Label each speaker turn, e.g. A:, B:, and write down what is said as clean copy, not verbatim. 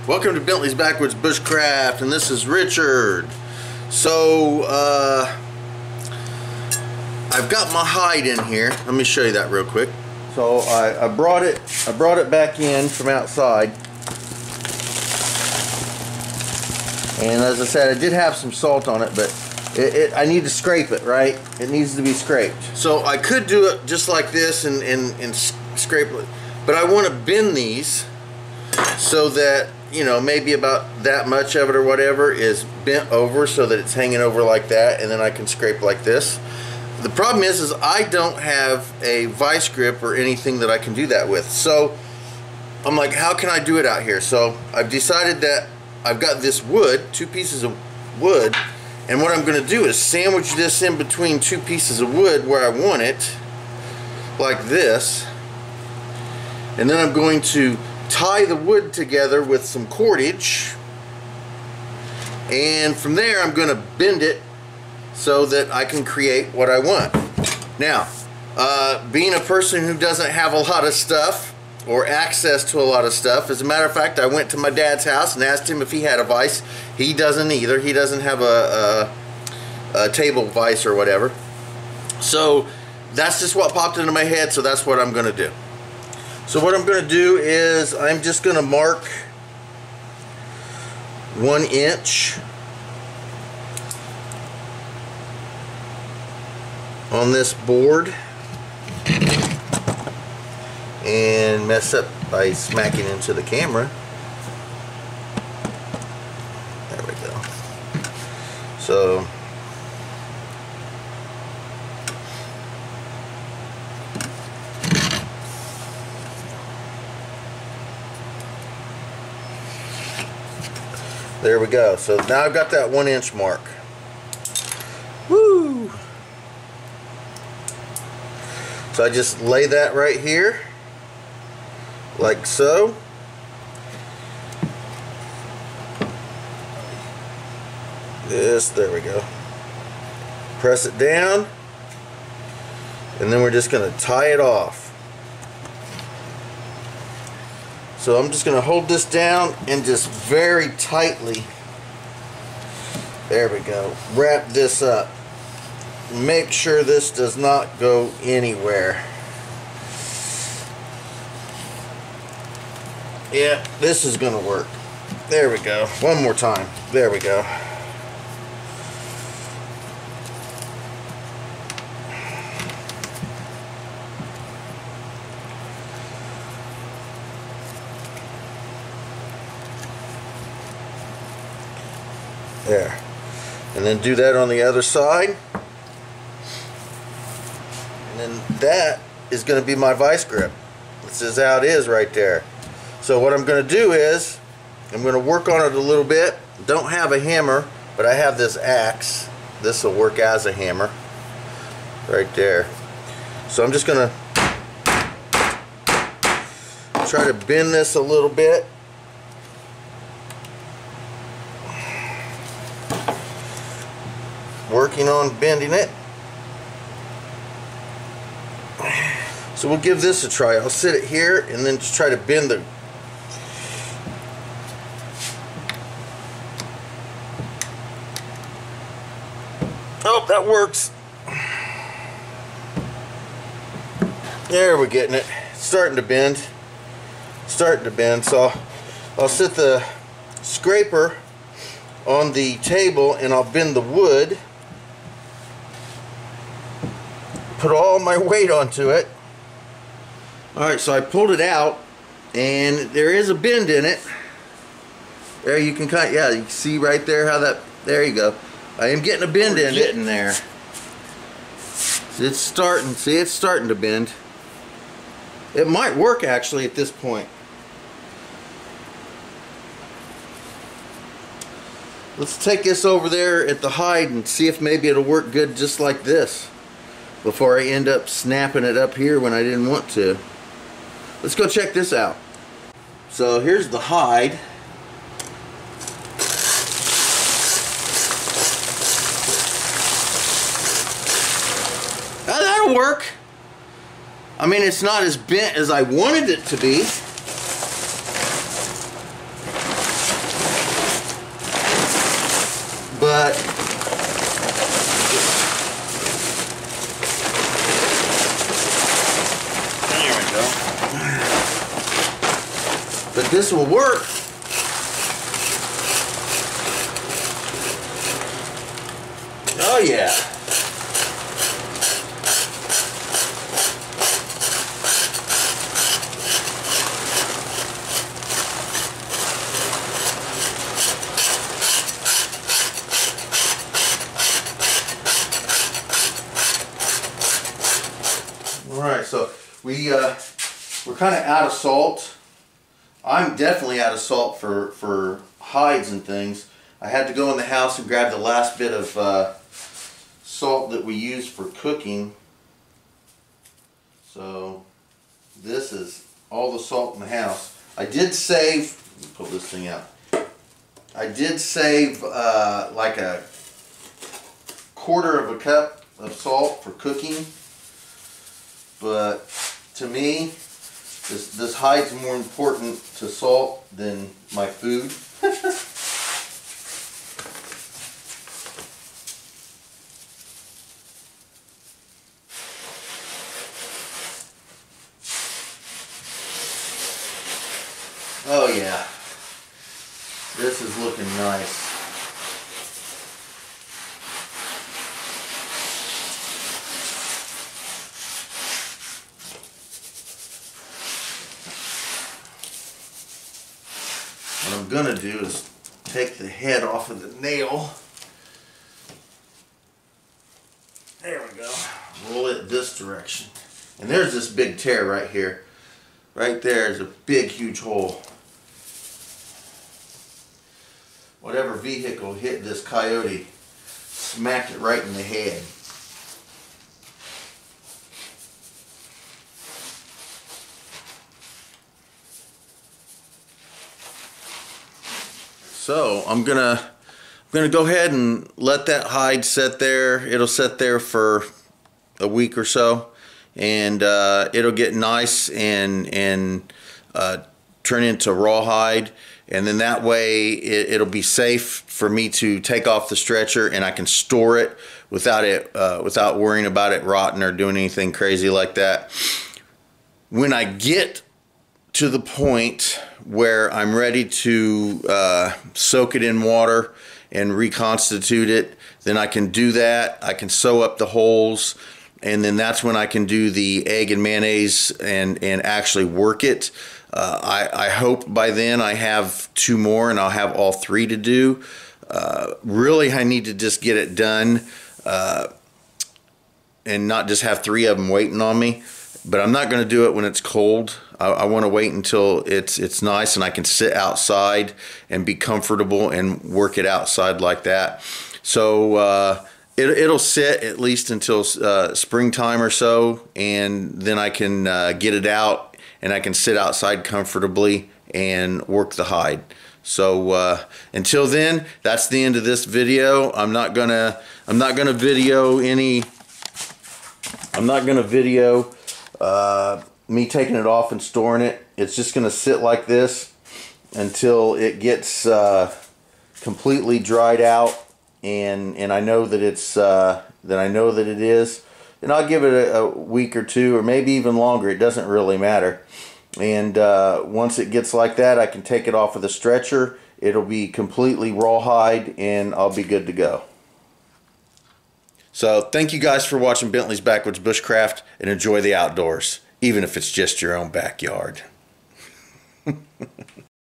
A: Welcome to Bentley's Backwoods Bushcraft, and this is Richard. So, I've got my hide in here. Let me show you that real quick. So I brought it back in from outside. And as I said, I did have some salt on it, but I need to scrape it, right? It needs to be scraped. So I could do it just like this and scrape it, but I want to bend these so that, you know, maybe about that much of it or whatever is bent over so that it's hanging over like that, and then I can scrape like this. The problem is I don't have a vice grip or anything that I can do that with. So I'm like, how can I do it out here? So I've decided that I've got this wood, 2 pieces of wood, and what I'm going to do is sandwich this in between 2 pieces of wood where I want it, like this, and then I'm going to tie the wood together with some cordage, and from there I'm going to bend it so that I can create what I want. Now, being a person who doesn't have a lot of stuff or access to a lot of stuff, as a matter of fact, I went to my dad's house and asked him if he had a vise. He doesn't either. He doesn't have a table vise or whatever. So that's just what popped into my head, so that's what I'm going to do. So what I'm going to do is I'm just going to mark 1 inch on this board and mess up by smacking into the camera. There we go. So there we go. So now I've got that 1 inch mark. Woo! So I just lay that right here, like so. There we go. Press it down, and then we're just going to tie it off. So I'm just going to hold this down and just very tightly, there we go, wrap this up. Make sure this does not go anywhere. Yeah, this is going to work. There we go. One more time. There we go. There. And then do that on the other side. And then that is going to be my vice grip. This is how it is right there. So what I'm going to do is I'm going to work on it a little bit. Don't have a hammer, but I have this axe. This will work as a hammer right there. So I'm just going to try to bend this a little bit. Working on bending it. So we'll give this a try. I'll sit it here and then just try to bend the oh, that works. There, we're getting it. It's starting to bend. Starting to bend. So I'll sit the scraper on the table and I'll bend the wood. Put all my weight onto it. Alright, so I pulled it out and there is a bend in it. There you can cut, yeah, you can see right there how that, there you go. I am getting a bend in it. There. It's starting, see, it's starting to bend. It might work actually at this point. Let's take this over there at the hide and see if maybe it'll work good just like this before I end up snapping it up here when I didn't want to. Let's go check this out. So here's the hide. That'll work. I mean, it's not as bent as I wanted it to be. but this will work. Oh yeah. Alright, so we're kind of out of salt. I'm definitely out of salt for hides and things. I had to go in the house and grab the last bit of salt that we use for cooking. So this is all the salt in the house. I did save, let me pull this thing out. I did save like a quarter of a cup of salt for cooking. But to me, this hide's more important to salt than my food. Oh yeah, this is looking nice. What I'm gonna do is take the head off of the nail. There we go. Roll it this direction. And there's this big tear right here. Right there is a big, huge hole. Whatever vehicle hit this coyote smacked it right in the head. So I'm gonna go ahead and let that hide sit there. It'll sit there for a week or so, and it'll get nice and turn into rawhide. And then that way it'll be safe for me to take off the stretcher, and I can store it without worrying about it rotting or doing anything crazy like that. When I get to the point where I'm ready to soak it in water and reconstitute it, then I can do that. I can sew up the holes, and then that's when I can do the egg and mayonnaise and actually work it. I hope by then I have 2 more and I'll have all 3 to do. Really, I need to just get it done and not just have 3 of them waiting on me. But I'm not going to do it when it's cold. I want to wait until it's nice and I can sit outside and be comfortable and work it outside like that. So it'll sit at least until springtime or so, and then I can get it out and I can sit outside comfortably and work the hide. So until then, that's the end of this video. I'm not gonna video me taking it off and storing it. It's just gonna sit like this until it gets completely dried out, and I know that it's it is. And I'll give it a week or 2, or maybe even longer. It doesn't really matter. And once it gets like that, I can take it off of the stretcher. It'll be completely rawhide, and I'll be good to go. So thank you guys for watching Bentley's Backwoods Bushcraft, and enjoy the outdoors, even if it's just your own backyard.